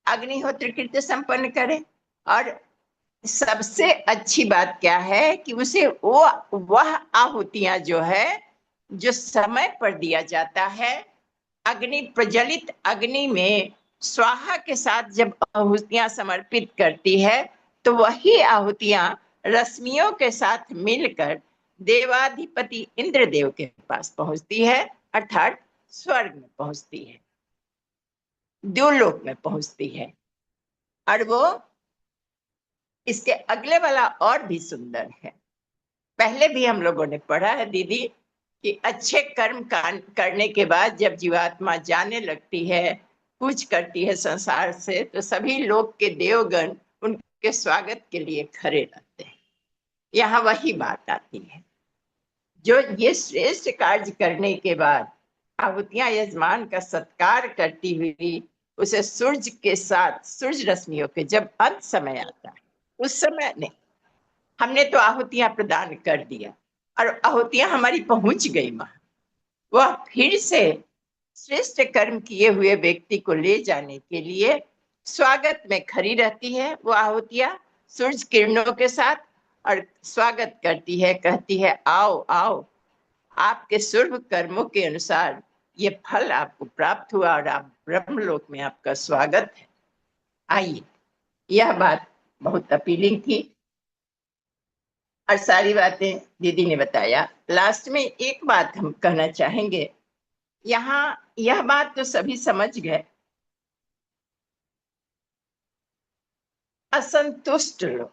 अग्निहोत्र कृत्य संपन्न करे। और सबसे अच्छी बात क्या है कि उसे वह आहुतियां जो है जो समय पर दिया जाता है, अग्नि प्रज्वलित अग्नि में स्वाहा के साथ जब आहुतियां समर्पित करती है तो वही आहुतियां रश्मियों के साथ मिलकर देवाधिपति इंद्रदेव के पास पहुंचती है, अर्थात स्वर्ग में पहुंचती है, द्युलोक में पहुंचती है। और वो इसके अगले वाला और भी सुंदर है। पहले भी हम लोगों ने पढ़ा है दीदी कि अच्छे कर्म करने के बाद जब जीवात्मा जाने लगती है, कूच करती है संसार से, तो सभी लोग के देवगण उनके स्वागत के लिए खड़े रहते हैं। यहाँ वही बात आती है, जो ये श्रेष्ठ कार्य करने के बाद आहुतियां यजमान का सत्कार करती हुई उसे सूर्य के साथ, सूर्य रश्मियों के जब अंत समय आता है, उस समय नहीं, हमने तो आहुतियां प्रदान कर दिया और आहुतियां हमारी पहुंच गई वहां, वह फिर से श्रेष्ठ कर्म किए हुए व्यक्ति को ले जाने के लिए स्वागत में खड़ी रहती है। वो आहुतियां सूर्य किरणों के साथ और स्वागत करती है, कहती है आओ आओ, आपके शुभ कर्मों के अनुसार ये फल आपको प्राप्त हुआ और आप ब्रह्मलोक में आपका स्वागत है, आइए। यह बात बहुत अपीलिंग थी और सारी बातें दीदी ने बताया। लास्ट में एक बात हम कहना चाहेंगे, यहाँ यह बात तो सभी समझ गए, असंतुष्ट लोग,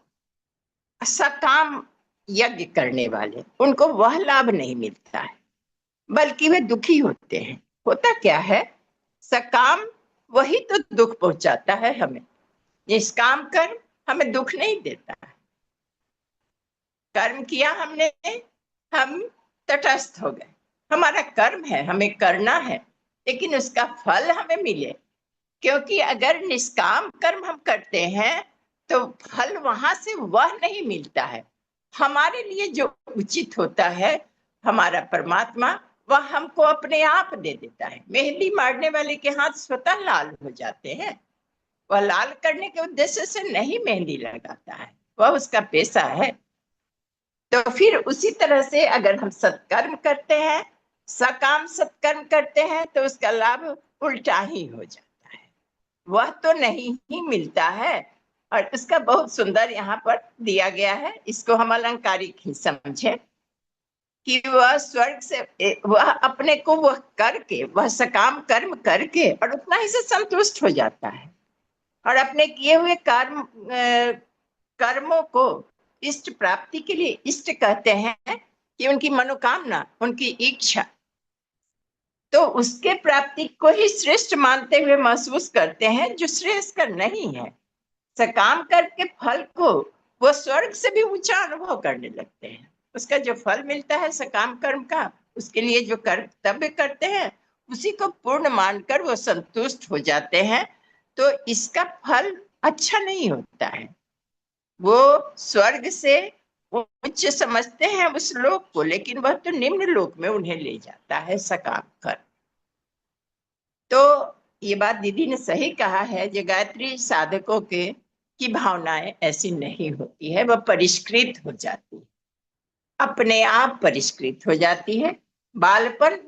सकाम यज्ञ करने वाले, उनको वह लाभ नहीं मिलता है, बल्कि वे दुखी होते हैं। होता क्या है, सकाम वही तो दुख पहुंचाता है हमें, निष्काम कर्म हमें दुख नहीं देता है। कर्म किया हमने, हम तटस्थ हो गए, हमारा कर्म है, हमें करना है, लेकिन उसका फल हमें मिले। क्योंकि अगर निष्काम कर्म हम करते हैं तो फल वहां से वह नहीं मिलता है, हमारे लिए जो उचित होता है हमारा परमात्मा वह हमको अपने आप दे देता है। मेहंदी मारने वाले के हाथ स्वतः लाल हो जाते हैं, वह लाल करने के उद्देश्य से नहीं मेहंदी लगाता है, वह उसका पेशा है। तो फिर उसी तरह से अगर हम सत्कर्म करते हैं, सकाम सत्कर्म करते हैं, तो उसका लाभ उल्टा ही हो जाता है, वह तो नहीं ही मिलता है। और उसका बहुत सुंदर यहाँ पर दिया गया है, इसको हम अलंकारिक ही समझे कि वह स्वर्ग से, वह अपने को वह करके, वह सकाम कर्म करके और उतना ही से संतुष्ट हो जाता है और अपने किए हुए कर्मों को इष्ट प्राप्ति के लिए, इष्ट कहते हैं कि उनकी मनोकामना, उनकी इच्छा, तो उसके प्राप्ति को ही श्रेष्ठ मानते हुए महसूस करते हैं, जो श्रेष्ठ कर नहीं है। सकाम करके फल को वो स्वर्ग से भी ऊंचा अनुभव करने लगते हैं। उसका जो फल मिलता है सकाम कर्म का, उसके लिए जो कर्तव्य करते हैं उसी को पूर्ण मानकर वो संतुष्ट हो जाते हैं। तो इसका फल अच्छा नहीं होता है, वो स्वर्ग से उच्च समझते हैं उस लोक को, लेकिन वह तो निम्न लोक में उन्हें ले जाता है सकाम कर्म। तो ये बात दीदी ने सही कहा है, जो गायत्री साधकों के की भावनाएं ऐसी नहीं होती है, वह परिष्कृत हो जाती है, अपने आप परिष्कृत हो जाती है। बालपन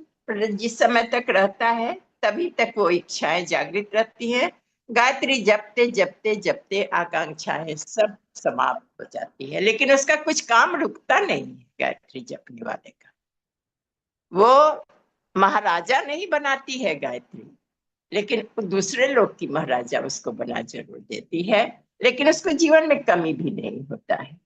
जिस समय तक रहता है तभी तक वो इच्छाएं जागृत रहती है, गायत्री जपते जपते जपते आकांक्षाएं सब समाप्त हो जाती है, लेकिन उसका कुछ काम रुकता नहीं है। गायत्री जपने वाले का वो महाराजा नहीं बनाती है गायत्री, लेकिन दूसरे लोग की महाराजा उसको बना जरूर देती है, लेकिन उसको जीवन में कमी भी नहीं होता है।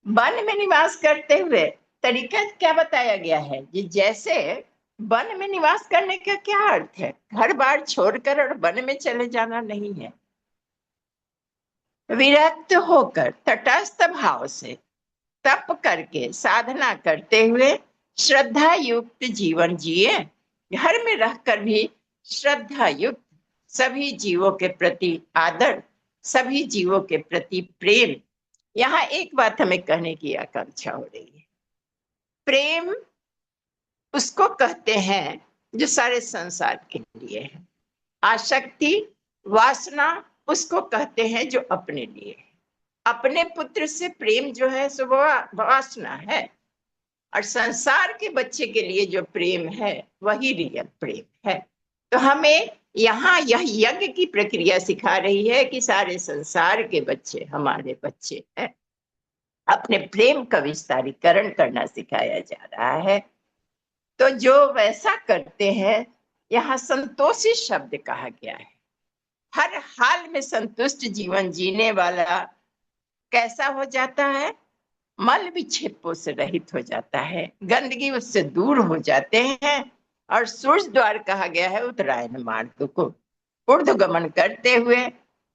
वन में निवास करते हुए तरीका क्या बताया गया है, कि जैसे वन में निवास करने का क्या अर्थ है, घर बार छोड़कर और वन में चले जाना नहीं है। विरक्त होकर तटस्थ भाव से तप करके साधना करते हुए श्रद्धा युक्त जीवन जिए। घर में रहकर भी श्रद्धा युक्त सभी जीवों के प्रति आदर, सभी जीवों के प्रति प्रेम। यहाँ एक बात हमें कहने की आकांक्षा हो रही है, प्रेम उसको कहते हैं जो सारे संसार के लिए है। आसक्ति, वासना उसको कहते हैं जो अपने लिए है। अपने पुत्र से प्रेम जो है सो वासना है, और संसार के बच्चे के लिए जो प्रेम है वही रियल प्रेम है। तो हमें यहाँ यह यज्ञ की प्रक्रिया सिखा रही है कि सारे संसार के बच्चे हमारे बच्चे हैं। अपने प्रेम का विस्तारीकरण करना सिखाया जा रहा है। तो जो वैसा करते हैं, यहाँ संतोषी शब्द कहा गया है। हर हाल में संतुष्ट जीवन जीने वाला कैसा हो जाता है? मल विक्षेपों से रहित हो जाता है, गंदगी उससे दूर हो जाते हैं। और सूर्य द्वार कहा गया है उत्तरायण मार्ग को ऊर्ध्वगमन करते हुए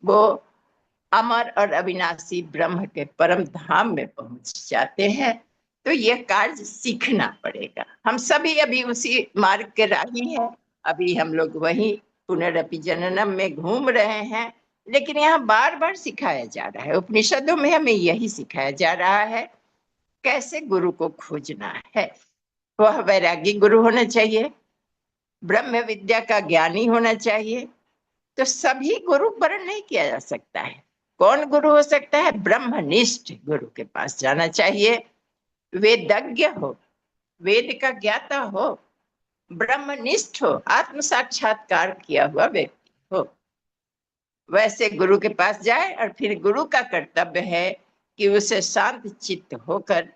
वो अमर और अविनाशी ब्रह्म के परम धाम में पहुंच जाते हैं। तो यह कार्य सीखना पड़ेगा। हम सभी अभी उसी मार्ग के राही हैं। अभी हम लोग वही पुनरपि जननम में घूम रहे हैं, लेकिन यहाँ बार बार सिखाया जा रहा है, उपनिषदों में हमें यही सिखाया जा रहा है कैसे गुरु को खोजना है। वह वैरागी गुरु होना चाहिए, ब्रह्म विद्या का ज्ञानी होना चाहिए। तो सभी गुरु वर्ण नहीं किया जा सकता है। कौन गुरु हो सकता है? ब्रह्मनिष्ठ गुरु के पास जाना चाहिए। वेदज्ञ हो, वेद का ज्ञाता हो, ब्रह्मनिष्ठ हो, आत्म साक्षात्कार किया हुआ व्यक्ति हो, वैसे गुरु के पास जाए। और फिर गुरु का कर्तव्य है कि उसे शांत चित्त होकर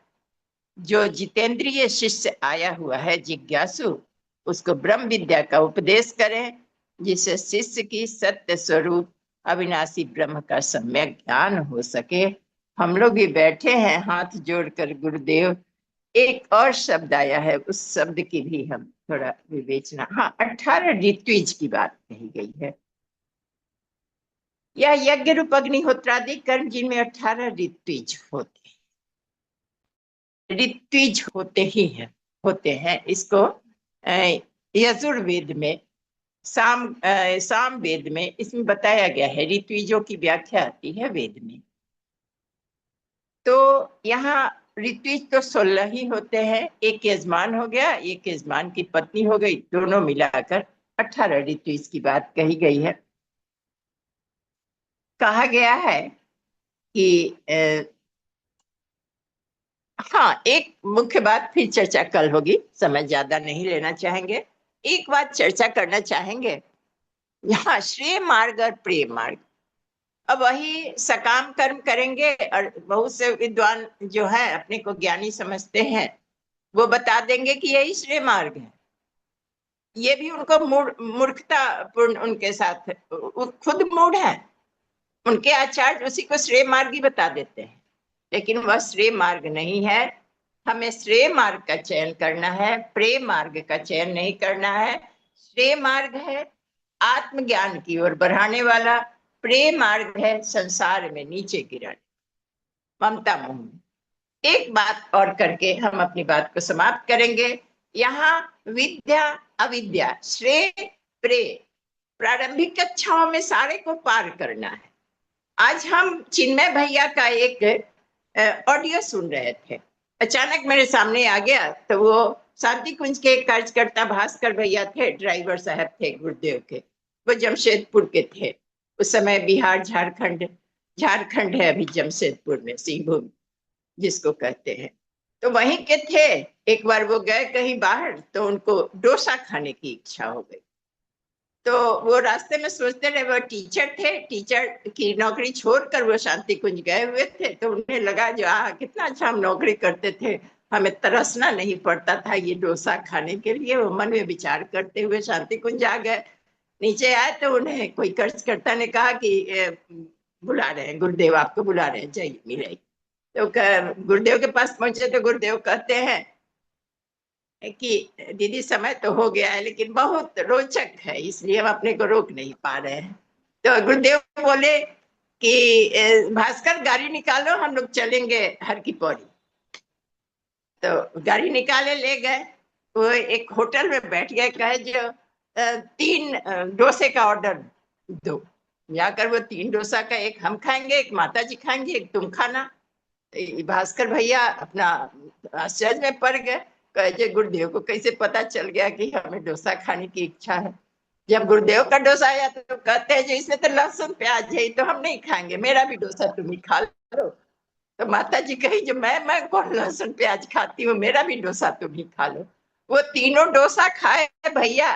जो जितेंद्रिय शिष्य आया हुआ है जिज्ञासु, उसको ब्रह्म विद्या का उपदेश करें, जिससे शिष्य की सत्य स्वरूप अविनाशी ब्रह्म का सम्यक ज्ञान हो सके। हम लोग भी बैठे हैं हाथ जोड़कर गुरुदेव। एक और शब्द आया है, उस शब्द की भी हम थोड़ा विवेचना। हाँ, 18 ऋत्विज की बात कही गई है। यह यज्ञ रूप अग्निहोत्रादि कर्म जिनमें 18 ऋत्विज होते हैं, ऋत्विज होते हैं। इसको यजुर्वेद में साम वेद में इसमें बताया गया है। ऋत्विजों की व्याख्या आती है वेद में। तो यहाँ ऋत्विज तो 16 ही होते हैं। एक यजमान हो गया, एक यजमान की पत्नी हो गई, दोनों मिलाकर 18 ऋत्विज की बात कही गई है। कहा गया है कि हाँ, एक मुख्य बात फिर चर्चा कल होगी, समय ज्यादा नहीं लेना चाहेंगे। एक बात चर्चा करना चाहेंगे, यहाँ श्रेय मार्ग और प्रेम मार्ग। अब वही सकाम कर्म करेंगे, और बहुत से विद्वान जो है अपने को ज्ञानी समझते हैं, वो बता देंगे कि यही श्रेय मार्ग है। ये भी उनको मूर्खता पूर्ण उनके साथ, खुद मूढ़ है, उनके आचार्य उसी को श्रेय मार्ग ही बता देते हैं, लेकिन वह श्रेय मार्ग नहीं है। हमें श्रेय मार्ग का चयन करना है, प्रेम मार्ग का चयन नहीं करना है। श्रेय मार्ग है आत्मज्ञान की ओर बढ़ाने वाला, प्रेम मार्ग है संसार में नीचे गिराने, ममता मोह में। एक बात और करके हम अपनी बात को समाप्त करेंगे। यहाँ विद्या अविद्या, श्रेय प्रेम, प्रारंभिक कक्षाओं में सारे को पार करना है। आज हम चिन्मय भैया का एक ऑडियो सुन रहे थे, अचानक मेरे सामने आ गया। तो वो शांति कुंज के कार्यकर्ता भास्कर भैया थे, ड्राइवर साहब थे गुरुदेव के, वो जमशेदपुर के थे उस समय। बिहार झारखंड है अभी जमशेदपुर में, सिंहभूम जिसको कहते हैं, तो वहीं के थे। एक बार वो गए कहीं बाहर, तो उनको डोसा खाने की इच्छा हो गई। तो वो रास्ते में सोचते रहे, वो टीचर थे, टीचर की नौकरी छोड़कर वो शांति कुंज गए हुए थे। तो उन्हें लगा जो कितना अच्छा हम नौकरी करते थे, हमें तरसना नहीं पड़ता था ये डोसा खाने के लिए। वो मन में विचार करते हुए शांति कुंज आ गए। नीचे आए तो उन्हें कोई कार्यकर्ता ने कहा कि बुला रहे हैं गुरुदेव, आपको बुला रहे हैं, जाइए मिले। तो गुरुदेव के पास पहुंचे तो गुरुदेव कहते हैं कि दीदी समय तो हो गया है, लेकिन बहुत रोचक है, इसलिए हम अपने को रोक नहीं पा रहे हैं। तो गुरुदेव बोले कि भास्कर गाड़ी निकालो, हम लोग चलेंगे हर की पौड़ी। तो गाड़ी निकाले ले गए, वो एक होटल में बैठ गए, कहे जो 3 डोसे का ऑर्डर दो। जाकर वो 3 डोसा का, एक हम खाएंगे, एक माता जी खाएंगे, एक तुम खाना। भास्कर भैया अपना आश्चर्य में पड़ गए, कहे गुरुदेव को कैसे पता चल गया कि हमें डोसा खाने की इच्छा है। जब गुरुदेव का डोसा आया तो कहते हैं जो इसमें तो लहसुन प्याज है, तो हम नहीं खाएंगे, मेरा भी डोसा तुम ही खा लो। तो माता जी कही जो मैं कौन लहसुन प्याज खाती हूँ, मेरा भी डोसा तुम ही खा लो। वो तीनों डोसा खाए भैया,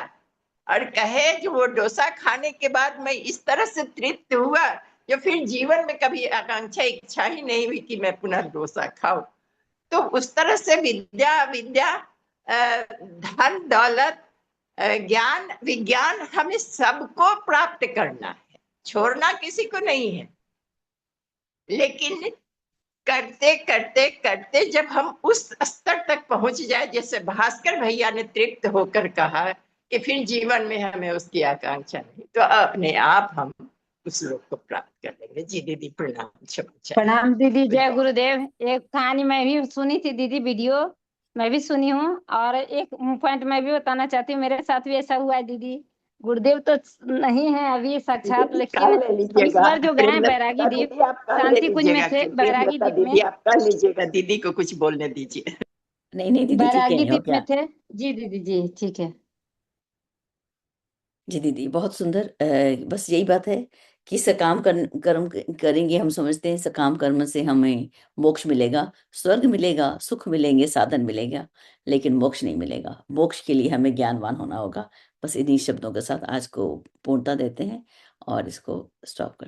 और कहे जो वो डोसा खाने के बाद मैं इस तरह से तृप्त हुआ जो फिर जीवन में कभी आकांक्षा इच्छा ही नहीं हुई कि मैं पुनः डोसा खाऊं। तो उस तरह से विद्या धन दौलत ज्ञान विज्ञान हमें सबको प्राप्त करना है, छोड़ना किसी को नहीं है। लेकिन करते करते करते जब हम उस स्तर तक पहुंच जाए, जैसे भास्कर भैया ने तृप्त होकर कहा कि फिर जीवन में हमें उसकी आकांक्षा नहीं, तो अपने आप हम उस लोग को प्राप्त कर लेंगे। जी दीदी प्रणाम। प्रणाम दीदी, जय गुरुदेव। एक कहानी मैं भी सुनी थी दीदी, वीडियो मैं भी सुनी हूँ, और एक पॉइंट मैं भी बताना चाहती हूँ। मेरे साथ भी ऐसा हुआ है दीदी। गुरुदेव तो नहीं है अभी साक्षात, लेकिन हम इस बार जो गए हैं बैरागी द्वीप, शांति कुंज में थे बैरागी द्वीप में। आप कर लीजिएगा, दीदी को कुछ बोलने दीजिए। नहीं नहीं दीदी, ठीक है, बैरागी नहीं हो द्वीप में क्या। थे जी दीदी जी, ठीक है जी दीदी बहुत सुंदर। बस यही बात है कि सकाम कर्म करेंगे। हम समझते हैं सकाम कर्म से हमें मोक्ष मिलेगा, स्वर्ग मिलेगा, सुख मिलेंगे, साधन मिलेगा, लेकिन मोक्ष नहीं मिलेगा। मोक्ष के लिए हमें ज्ञानवान होना होगा। बस इन्हीं शब्दों के साथ आज को पूर्णता देते हैं और इसको स्टॉप करते हैं।